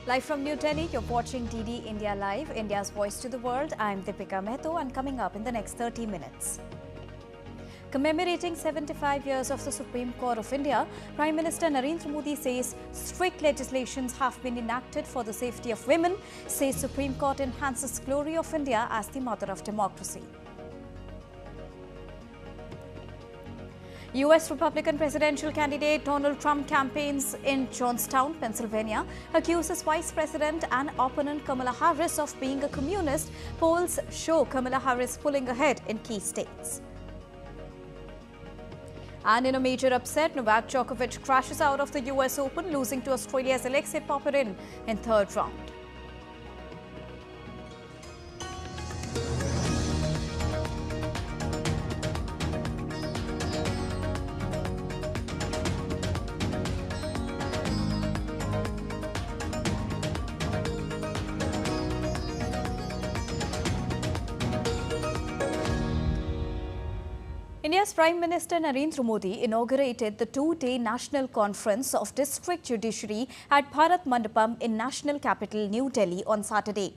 Live from New Delhi, you're watching DD India Live, India's voice to the world. I'm Deepika Mehto, and coming up in the next 30 minutes. Commemorating 75 years of the Supreme Court of India, Prime Minister Narendra Modi says strict legislations have been enacted for the safety of women, says Supreme Court enhances glory of India as the mother of democracy. U.S. Republican presidential candidate Donald Trump campaigns in Johnstown, Pennsylvania, accuses Vice President and opponent Kamala Harris of being a communist. Polls show Kamala Harris pulling ahead in key states. And in a major upset, Novak Djokovic crashes out of the U.S. Open, losing to Australia's Alexei Popyrin in third round. India's Prime Minister Narendra Modi inaugurated the two-day National Conference of District Judiciary at Bharat Mandapam in national capital New Delhi on Saturday.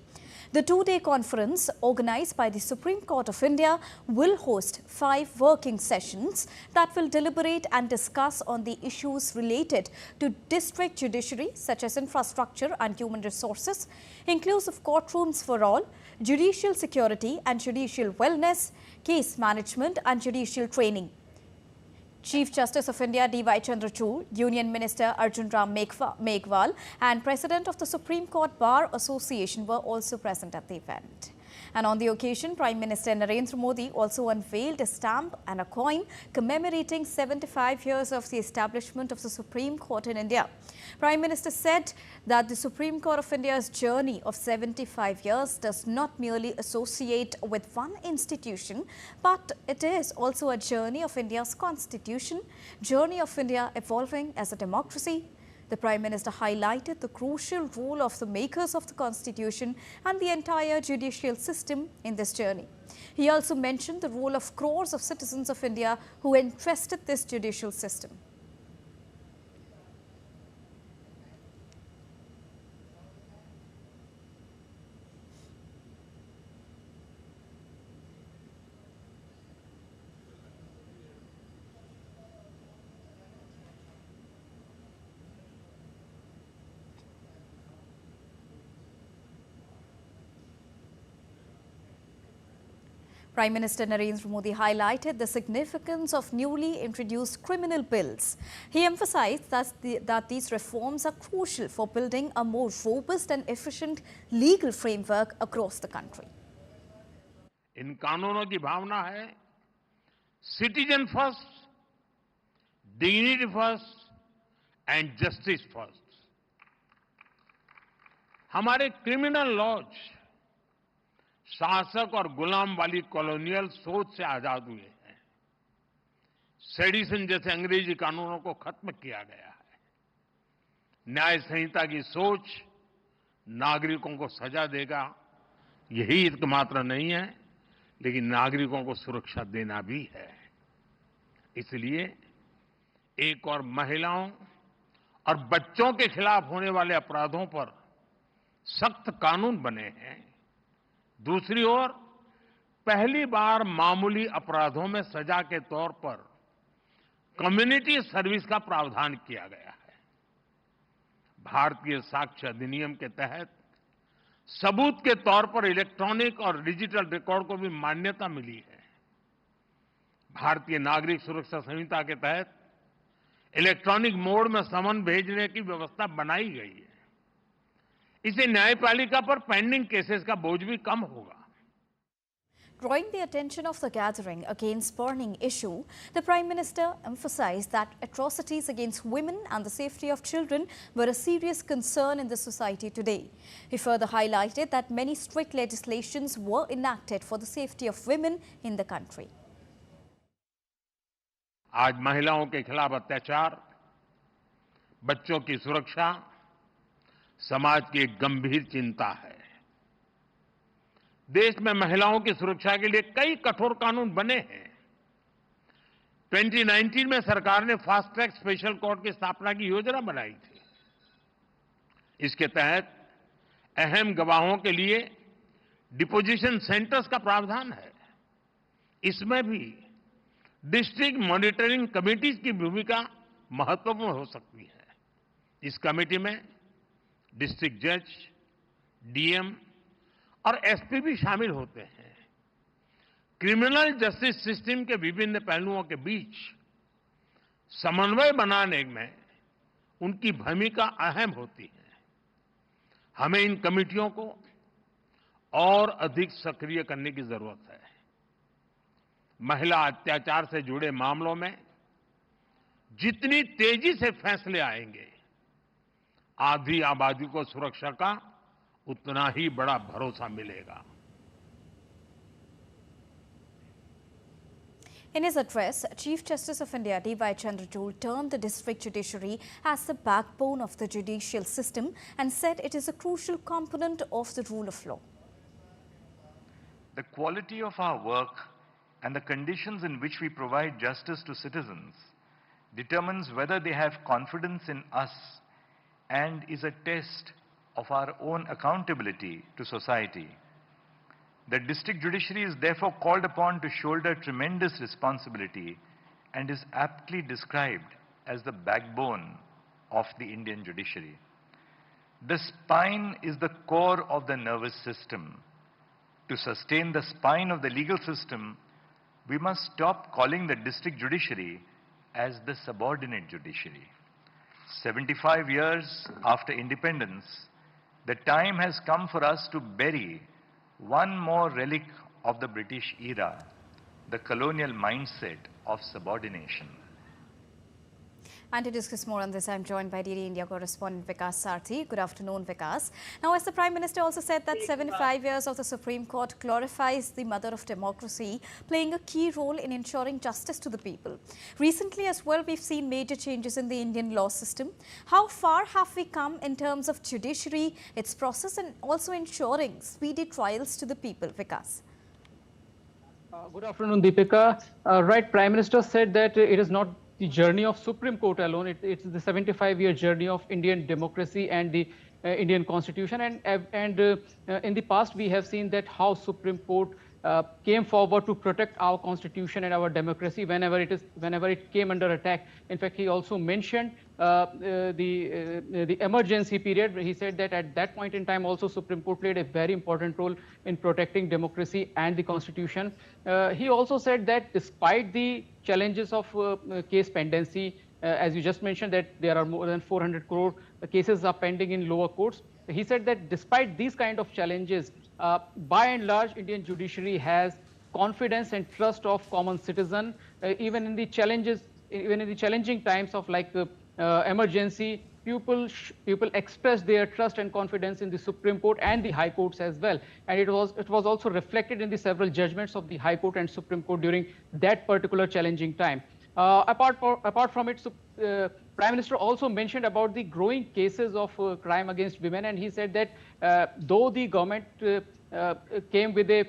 The two-day conference, organized by the Supreme Court of India, will host 5 working sessions that will deliberate and discuss on the issues related to district judiciary, such as infrastructure and human resources, inclusive courtrooms for all, judicial security and judicial wellness, case management and judicial training. Chief Justice of India D.Y. Chandrachud, Union Minister Arjun Ram Meghwal and President of the Supreme Court Bar Association were also present at the event. And on the occasion, Prime Minister Narendra Modi also unveiled a stamp and a coin commemorating 75 years of the establishment of the Supreme Court in India. Prime Minister said that the Supreme Court of India's journey of 75 years does not merely associate with one institution, but it is also a journey of India's constitution, journey of India evolving as a democracy. The Prime Minister highlighted the crucial role of the makers of the Constitution and the entire judicial system in this journey. He also mentioned the role of crores of citizens of India who entrusted this judicial system. Prime Minister Narendra Modi highlighted the significance of newly introduced criminal bills. He emphasized that these reforms are crucial for building a more robust and efficient legal framework across the country. इन कानूनों की भावना है citizen first, dignity first and justice first. हमारे criminal laws शासक और गुलाम वाली colonial सोच से आजाद हुए हैं. सेडिशन जैसे अंग्रेजी कानूनों को खत्म किया गया है. न्याय संहिता की सोच नागरिकों को सजा देगा, यही एकमात्र नहीं है, लेकिन नागरिकों को सुरक्षा देना भी है. इसलिए एक और महिलाओं और बच्चों के खिलाफ होने वाले अपराधों पर सख्त कानून बने हैं. दूसरी ओर पहली बार मामूली अपराधों में सजा के तौर पर कम्युनिटी सर्विस का प्रावधान किया गया है. भारतीय साक्ष्य अधिनियम के तहत सबूत के तौर पर इलेक्ट्रॉनिक और डिजिटल रिकॉर्ड को भी मान्यता मिली है. भारतीय नागरिक सुरक्षा संहिता के तहत इलेक्ट्रॉनिक मोड में समन भेजने की व्यवस्था बनाई गई है. इससे न्यायपालिका पर पेंडिंग केसेस का बोझ भी कम होगा. Drawing the attention of the gathering against burning issue, the Prime Minister emphasized that atrocities against women and the safety of children were a serious concern in the society today. He further highlighted that many strict legislations were enacted for the safety of women in the country. आज महिलाओं के खिलाफ अत्याचार, बच्चों की सुरक्षा समाज की एक गंभीर चिंता है. देश में महिलाओं की सुरक्षा के लिए कई कठोर कानून बने हैं. 2019 में सरकार ने फास्ट ट्रैक स्पेशल कोर्ट की स्थापना की योजना बनाई थी. इसके तहत अहम गवाहों के लिए डिपोजिशन सेंटर्स का प्रावधान है। इसमें भी डिस्ट्रिक्ट मॉनिटरिंग कमिटीज की भूमिका महत्वपूर्ण हो सकती है। इस कमेटी में डिस्ट्रिक्ट जज, डीएम और एसपी भी शामिल होते हैं। क्रिमिनल जस्टिस सिस्टम के विभिन्न पहलुओं के बीच समन्वय बनाने में उनकी भूमिका अहम होती है। हमें इन कमेटियों को और अधिक सक्रिय करने की जरूरत है। महिला अत्याचार से जुड़े मामलों में जितनी तेजी से फैसले आएंगे, आधी आबादी को सुरक्षा का उतना ही बड़ा भरोसा मिलेगा। In his address, Chief Justice of India D.Y. Chandrachud termed the district judiciary as the backbone of the judicial system and said it is a crucial component of the rule of law. The quality of our work and the conditions in which we provide justice to citizens determines whether they have confidence in us and is a test of our own accountability to society. The district judiciary is therefore called upon to shoulder tremendous responsibility and is aptly described as the backbone of the Indian judiciary. The spine is the core of the nervous system. To sustain the spine of the legal system, we must stop calling the district judiciary as the subordinate judiciary. 75 years after independence, the time has come for us to bury one more relic of the British era, the colonial mindset of subordination. And to discuss more on this, I'm joined by DD India correspondent Vikas Sarthi. Good afternoon, Vikas. Now, as the Prime Minister also said that 75 years of the Supreme Court glorifies the mother of democracy, playing a key role in ensuring justice to the people. Recently as well, we've seen major changes in the Indian law system. How far have we come in terms of judiciary, its process, and also ensuring speedy trials to the people, Vikas? Good afternoon, Deepika. Right, Prime Minister said that it is not the journey of Supreme Court alone. It's the 75-year journey of Indian democracy and the Indian Constitution. And in the past, we have seen that how Supreme Court came forward to protect our Constitution and our democracy whenever it came under attack. In fact, he also mentioned the emergency period. He said that at that point in time, also Supreme Court played a very important role in protecting democracy and the Constitution. He also said that despite the challenges of case pendency, as you just mentioned, that there are more than 400 crore cases are pending in lower courts. He said that despite these kind of challenges, by and large, Indian judiciary has confidence and trust of common citizen, even in the challenging times of like emergency. People express their trust and confidence in the Supreme Court and the High Courts as well, and it was also reflected in the several judgments of the High Court and Supreme Court during that particular challenging time. Apart from it, Prime Minister also mentioned about the growing cases of crime against women, and he said that though the government came with a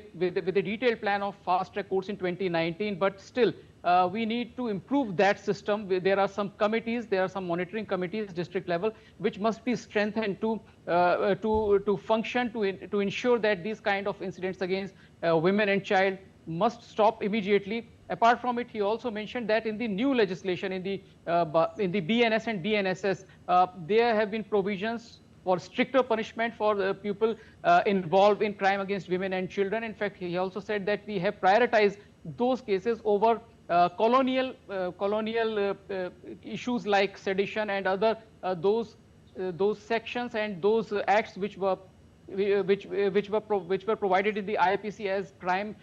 detailed plan of fast-track courts in 2019, but still we need to improve that system. There are some committees, there are some monitoring committees, district level, which must be strengthened to function to ensure that these kind of incidents against women and child must stop immediately. Apart from it, he also mentioned that in the new legislation, in the BNS and BNSS, there have been provisions for stricter punishment for the people involved in crime against women and children. In fact, he also said that we have prioritized those cases over colonial issues like sedition and other those sections and those acts which were provided in the IPC as crime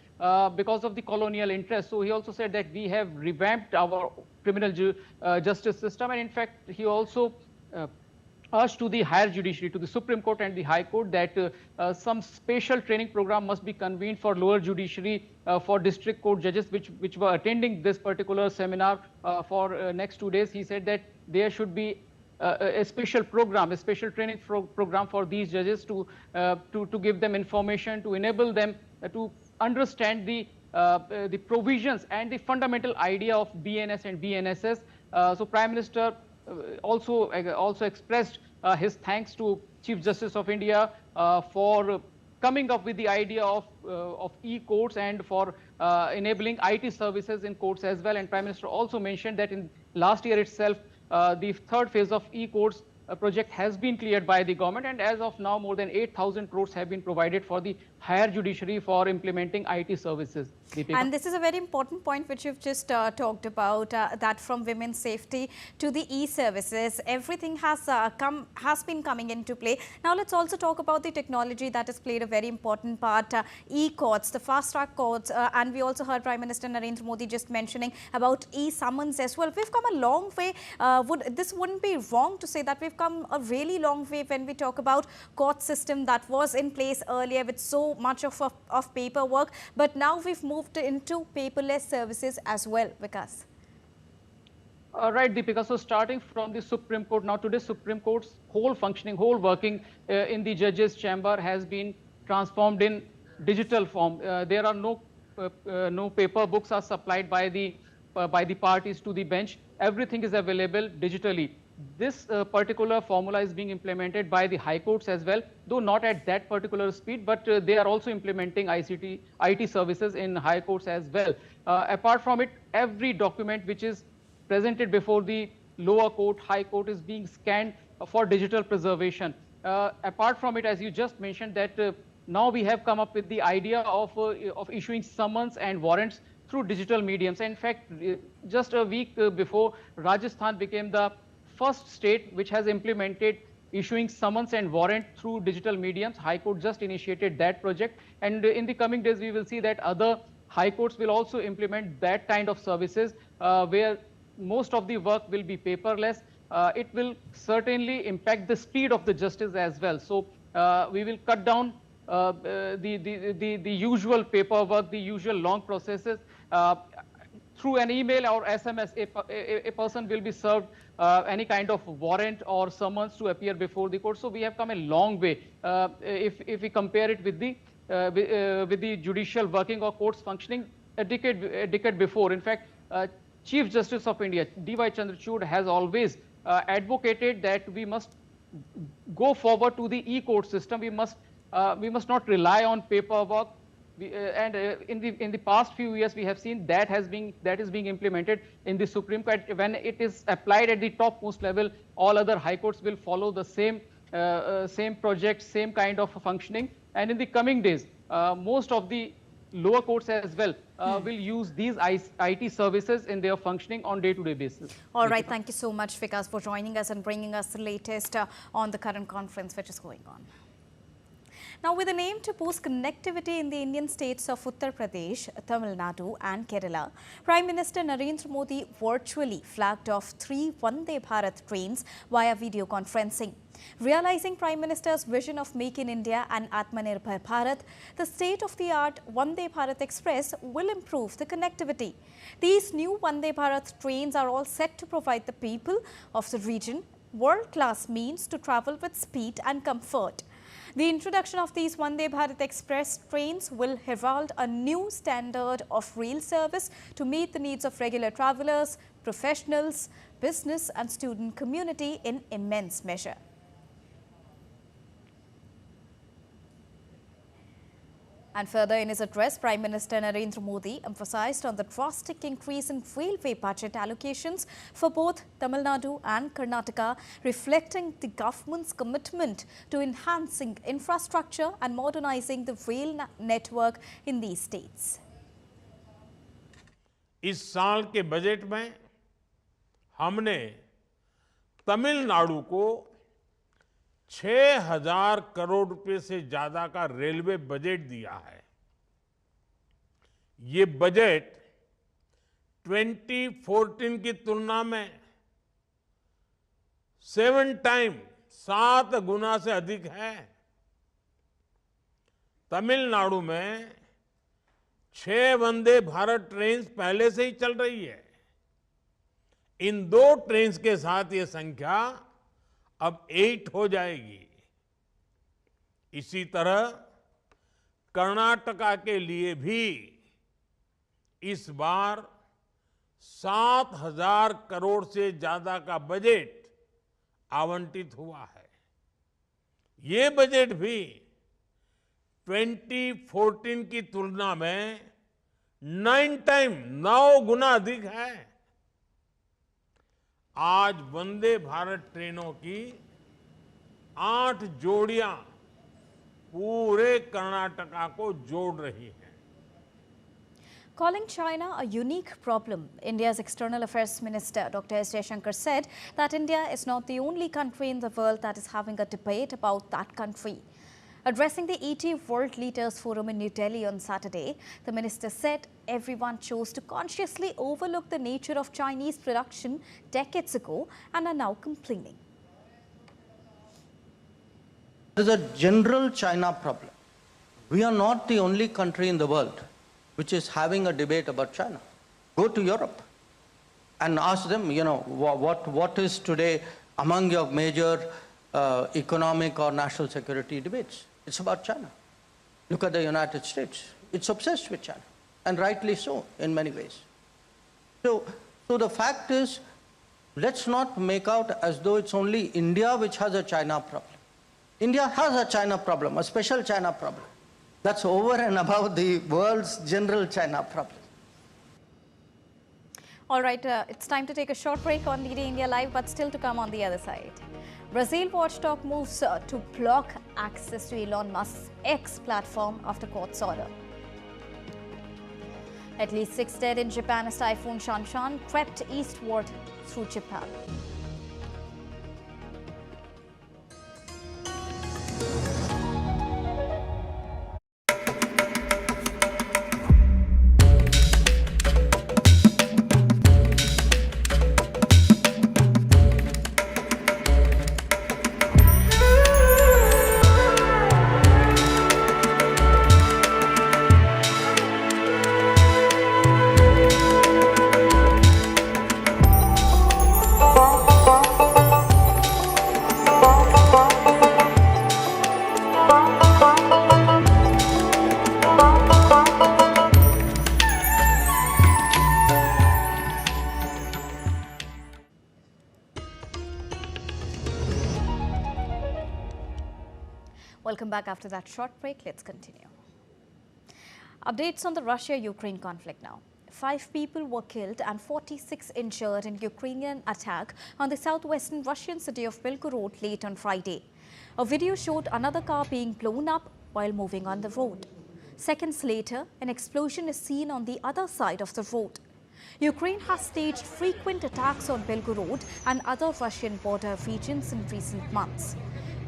because of the colonial interest. So he also said that we have revamped our criminal justice system, and in fact he also urged to the higher judiciary, to the Supreme Court and the High Court, that some special training program must be convened for lower judiciary, for district court judges which were attending this particular seminar for next 2 days. He said that there should be a special program, a special training program for these judges to give them information, to enable them to understand the provisions and the fundamental idea of BNS and BNSS. So Prime Minister also expressed his thanks to Chief Justice of India for coming up with the idea of e-courts and for enabling IT services in courts as well. And Prime Minister also mentioned that in last year itself, the third phase of e-courts project has been cleared by the government, and as of now more than 8,000 crores have been provided for the higher judiciary for implementing IT services. Deepika. And this is a very important point which you've just talked about, that from women's safety to the e-services, everything has been coming into play. Now let's also talk about the technology that has played a very important part, e-courts, the fast-track courts, and we also heard Prime Minister Narendra Modi just mentioning about e-summons as well. We've come a long way. This wouldn't be wrong to say that we've come a really long way when we talk about court system that was in place earlier with so much of paperwork, but now we've moved into paperless services as well, Vikas. Right, Deepika. So starting from the Supreme Court, now today Supreme Court's whole functioning, whole working in the judges' chamber has been transformed in digital form. There are no paper books are supplied by the parties to the bench. Everything is available digitally. This particular formula is being implemented by the high courts as well, though not at that particular speed, but they are also implementing IT services in high courts as well. Apart from it, every document which is presented before the lower court, high court is being scanned for digital preservation. Apart from it, as you just mentioned, that now we have come up with the idea of issuing summons and warrants through digital mediums. In fact, just a week before, Rajasthan became the first state which has implemented issuing summons and warrant through digital mediums. High Court just initiated that project, and in the coming days we will see that other high courts will also implement that kind of services where most of the work will be paperless. It will certainly impact the speed of the justice as well. So we will cut down the usual paperwork, the usual long processes. Through an email or SMS, a person will be served any kind of warrant or summons to appear before the court. So we have come a long way if we compare it with the judicial working or courts functioning a decade before. In fact, Chief Justice of India, D.Y. Chandrachud, has always advocated that we must go forward to the e-court system. We must not rely on paperwork. In the past few years, we have seen that is being implemented in the Supreme Court. When it is applied at the topmost level, all other high courts will follow the same project, same kind of functioning. And in the coming days, most of the lower courts as well will use these IT services in their functioning on day-to-day basis. All right, thank you so much, Vikas, for joining us and bringing us the latest on the current conference which is going on. Now, with an aim to boost connectivity in the Indian states of Uttar Pradesh, Tamil Nadu and Kerala, Prime Minister Narendra Modi virtually flagged off 3 Vande Bharat trains via video conferencing. Realizing Prime Minister's vision of Make in India and Atmanirbhar Bharat, the state-of-the-art Vande Bharat Express will improve the connectivity. These new Vande Bharat trains are all set to provide the people of the region world-class means to travel with speed and comfort. The introduction of these Vande Bharat Express trains will herald a new standard of rail service to meet the needs of regular travellers, professionals, business and student community in immense measure. And further in his address, Prime Minister Narendra Modi emphasized on the drastic increase in railway budget allocations for both Tamil Nadu and Karnataka, reflecting the government's commitment to enhancing infrastructure and modernizing the rail network in these states. इस साल के budget में हमने तमिलनाडु को 6,000 करोड़ रुपए से ज्यादा का रेलवे बजट दिया है। ये बजट 2014 की तुलना में 7 गुना से अधिक है। तमिलनाडु में 6 वंदे भारत ट्रेन पहले से ही चल रही है। इन 2 ट्रेन के साथ ये संख्या अब 8 हो जाएगी। इसी तरह कर्नाटका के लिए भी इस बार 7,000 करोड़ से ज्यादा का बजट आवंटित हुआ है। ये बजट भी 2014 की तुलना में 9 गुना अधिक है। आज वंदे भारत ट्रेनों की 8 जोड़ियां पूरे कर्नाटका को जोड़ रही हैं। Calling China a unique problem, India's External Affairs Minister Dr. S. Jaishankar said that India is not the only country in the world that is having a debate about that country. Addressing the 80 World Leaders Forum in New Delhi on Saturday, the minister said everyone chose to consciously overlook the nature of Chinese production decades ago and are now complaining. There is a general China problem. We are not the only country in the world which is having a debate about China. Go to Europe and ask them, what is today among your major economic or national security debates? It's about China. Look at the United States. It's obsessed with China, and rightly so in many ways. So the fact is, let's not make out as though it's only India which has a China problem. India has a China problem, a special China problem. That's over and above the world's general China problem. All right, it's time to take a short break on DD India Live, but still to come on the other side. Brazil watchdog moves to block access to Elon Musk's X platform after court's order. At least 6 dead in Japan as Typhoon Shanshan crept eastward through Japan. Welcome back after that short break. Let's continue. Updates on the Russia-Ukraine conflict now. 5 people were killed and 46 injured in Ukrainian attack on the southwestern Russian city of Belgorod late on Friday. A video showed another car being blown up while moving on the road. Seconds later, an explosion is seen on the other side of the road. Ukraine has staged frequent attacks on Belgorod and other Russian border regions in recent months.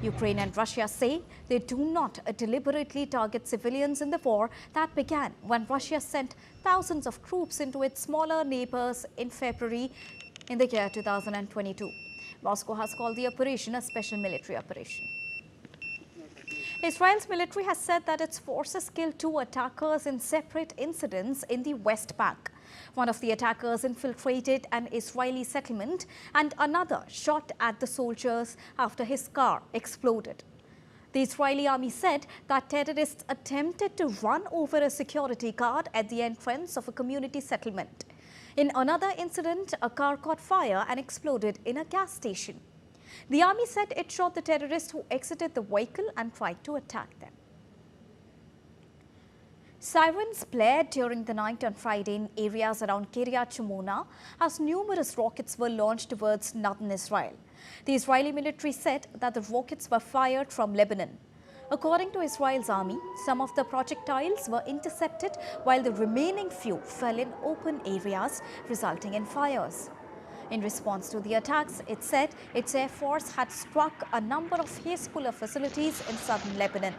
Ukraine and Russia say they do not deliberately target civilians in the war that began when Russia sent thousands of troops into its smaller neighbors in February in the year 2022. Moscow has called the operation a special military operation. Israel's military has said that its forces killed 2 attackers in separate incidents in the West Bank. One of the attackers infiltrated an Israeli settlement and another shot at the soldiers after his car exploded. The Israeli army said that terrorists attempted to run over a security guard at the entrance of a community settlement. In another incident, a car caught fire and exploded in a gas station. The army said it shot the terrorists who exited the vehicle and tried to attack them. Sirens blared during the night on Friday in areas around Kiryat Shmona as numerous rockets were launched towards northern Israel. The Israeli military said that the rockets were fired from Lebanon. According to Israel's army, some of the projectiles were intercepted while the remaining few fell in open areas, resulting in fires. In response to the attacks, it said its air force had struck a number of Hezbollah facilities in southern Lebanon.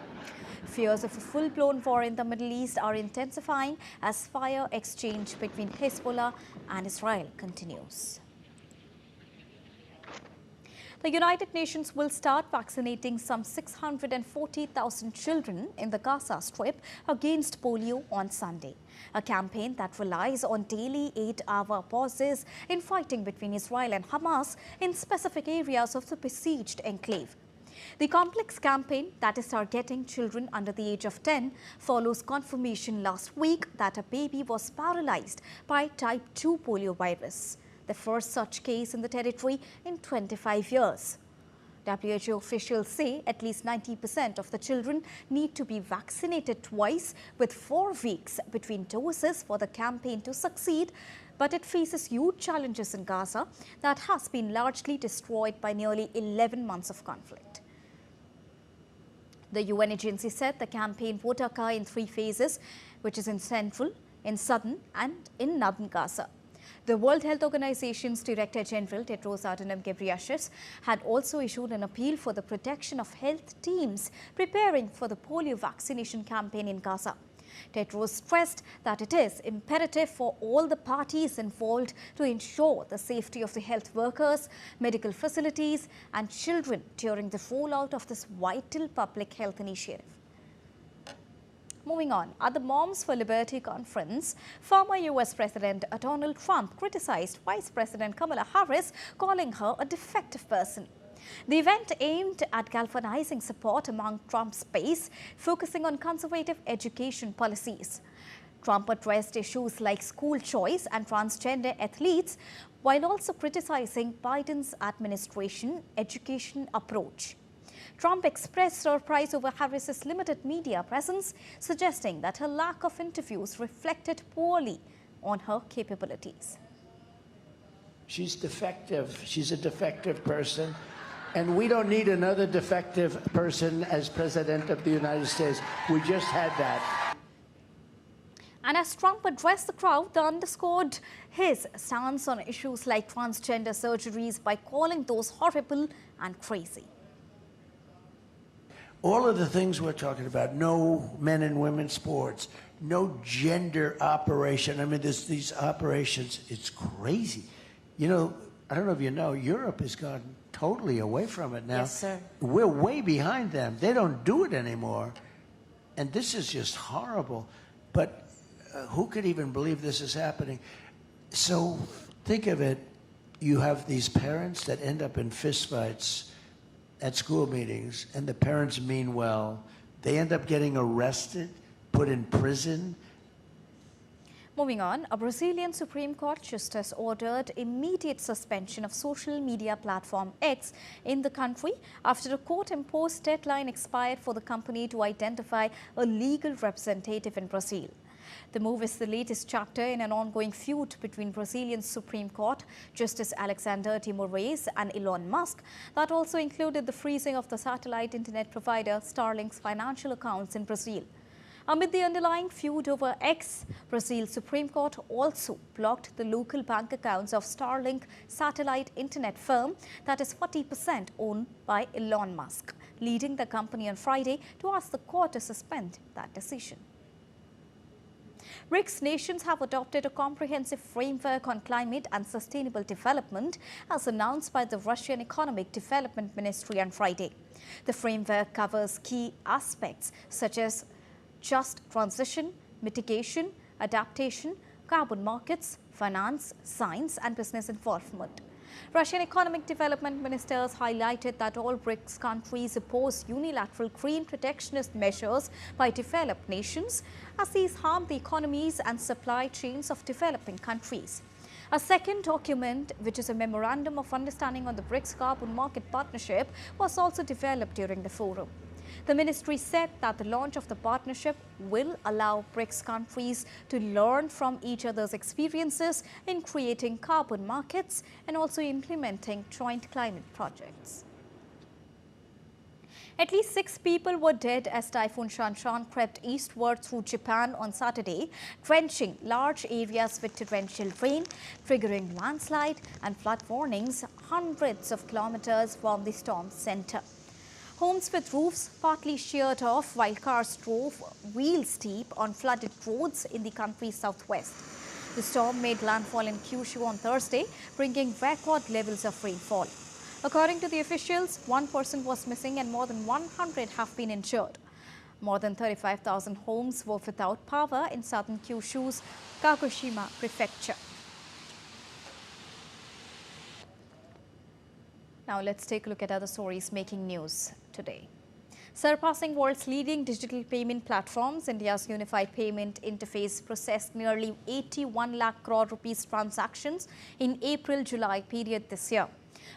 Fears of a full-blown war in the Middle East are intensifying as fire exchange between Hezbollah and Israel continues. The United Nations will start vaccinating some 640,000 children in the Gaza Strip against polio on Sunday, a campaign that relies on daily 8-hour pauses in fighting between Israel and Hamas in specific areas of the besieged enclave. The complex campaign that is targeting children under the age of 10 follows confirmation last week that a baby was paralyzed by type 2 polio virus, the first such case in the territory in 25 years. WHO officials say at least 90% of the children need to be vaccinated twice, with 4 weeks between doses for the campaign to succeed. But it faces huge challenges in Gaza that has been largely destroyed by nearly 11 months of conflict. The UN agency said the campaign would occur in 3 phases, which is in central, in southern and in northern Gaza. The World Health Organization's Director General Tedros Adhanom Ghebreyesus had also issued an appeal for the protection of health teams preparing for the polio vaccination campaign in Gaza. Tedros stressed that it is imperative for all the parties involved to ensure the safety of the health workers, medical facilities and children during the rollout of this vital public health initiative. Moving on, at the Moms for Liberty conference, former US President Donald Trump criticized Vice President Kamala Harris, calling her a defective person. The event aimed at galvanizing support among Trump's base, focusing on conservative education policies. Trump addressed issues like school choice and transgender athletes, while also criticizing Biden's administration education approach. Trump expressed surprise over Harris's limited media presence, suggesting that her lack of interviews reflected poorly on her capabilities. She's defective. She's a defective person. And we don't need another defective person as President of the United States. We just had that. And as Trump addressed the crowd, they underscored his stance on issues like transgender surgeries by calling those horrible and crazy. All of the things we're talking about, no men and women's sports, no gender operation. I mean, there's these operations, it's crazy. You know, I don't know if you know, Europe has gone totally away from it now. Yes, sir. We're way behind them. They don't do it anymore. And this is just horrible. But who could even believe this is happening? So think of it. You have these parents that end up in fistfights at school meetings, and the parents mean well. They end up getting arrested, put in prison. Moving on, a Brazilian Supreme Court justice ordered immediate suspension of social media platform X in the country after a court-imposed deadline expired for the company to identify a legal representative in Brazil. The move is the latest chapter in an ongoing feud between Brazilian Supreme Court Justice Alexander de Moraes and Elon Musk that also included the freezing of the satellite internet provider Starlink's financial accounts in Brazil. Amid the underlying feud over X, Brazil's Supreme Court also blocked the local bank accounts of Starlink satellite internet firm that is 40% owned by Elon Musk, leading the company on Friday to ask the court to suspend that decision. BRICS nations have adopted a comprehensive framework on climate and sustainable development as announced by the Russian Economic Development Ministry on Friday. The framework covers key aspects such as just transition, mitigation, adaptation, carbon markets, finance, science and business involvement. Russian economic development ministers highlighted that all BRICS countries oppose unilateral green protectionist measures by developed nations as these harm the economies and supply chains of developing countries. A second document, which is a Memorandum of Understanding on the BRICS Carbon Market Partnership, was also developed during the forum. The ministry said that the launch of the partnership will allow BRICS countries to learn from each other's experiences in creating carbon markets and also implementing joint climate projects. At least 6 people were dead as Typhoon Shanshan crept eastward through Japan on Saturday, drenching large areas with torrential rain, triggering landslide and flood warnings hundreds of kilometers from the storm's center. Homes with roofs partly sheared off while cars drove wheels deep on flooded roads in the country's southwest. The storm made landfall in Kyushu on Thursday, bringing record levels of rainfall. According to the officials, 1 person was missing and more than 100 have been injured. More than 35,000 homes were without power in southern Kyushu's Kagoshima prefecture. Now let's take a look at other stories making news today. Surpassing world's leading digital payment platforms, India's unified payment interface processed nearly 81 lakh crore rupees transactions in April-July period this year.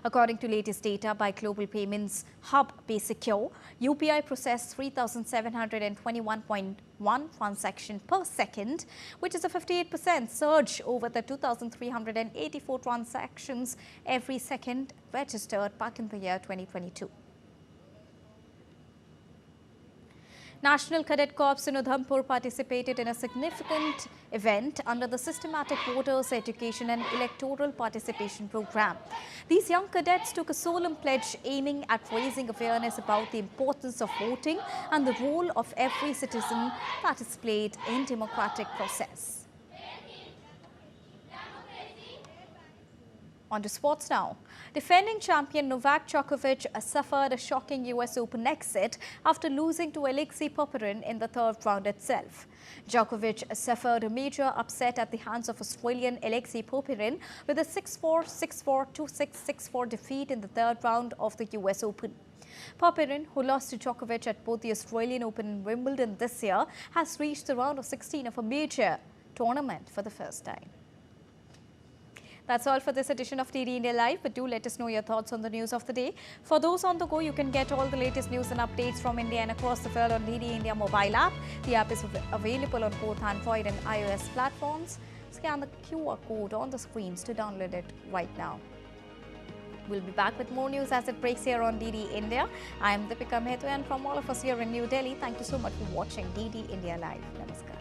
According to latest data by global payments hub PaySecure, UPI processed 3,721.1 transactions per second, which is a 58% surge over the 2,384 transactions every second registered back in the year 2022. National Cadet Corps in Udhampur participated in a significant event under the Systematic Voters Education and Electoral Participation Program. These young cadets took a solemn pledge aiming at raising awareness about the importance of voting and the role of every citizen that is played in democratic process. On to sports now. Defending champion Novak Djokovic suffered a shocking US Open exit after losing to Alexei Popyrin in the third round itself. Djokovic suffered a major upset at the hands of Australian Alexei Popyrin with a 6-4, 6-4, 2-6, 6-4 defeat in the third round of the US Open. Popyrin, who lost to Djokovic at both the Australian Open and Wimbledon this year, has reached the round of 16 of a major tournament for the first time. That's all for this edition of DD India Live, but do let us know your thoughts on the news of the day. For those on the go, you can get all the latest news and updates from India and across the world on DD India mobile app. The app is available on both Android and iOS platforms. Scan the QR code on the screens to download it right now. We'll be back with more news as it breaks here on DD India. I am Deepika Mehta, and from all of us here in New Delhi, thank you so much for watching DD India Live. Namaskar.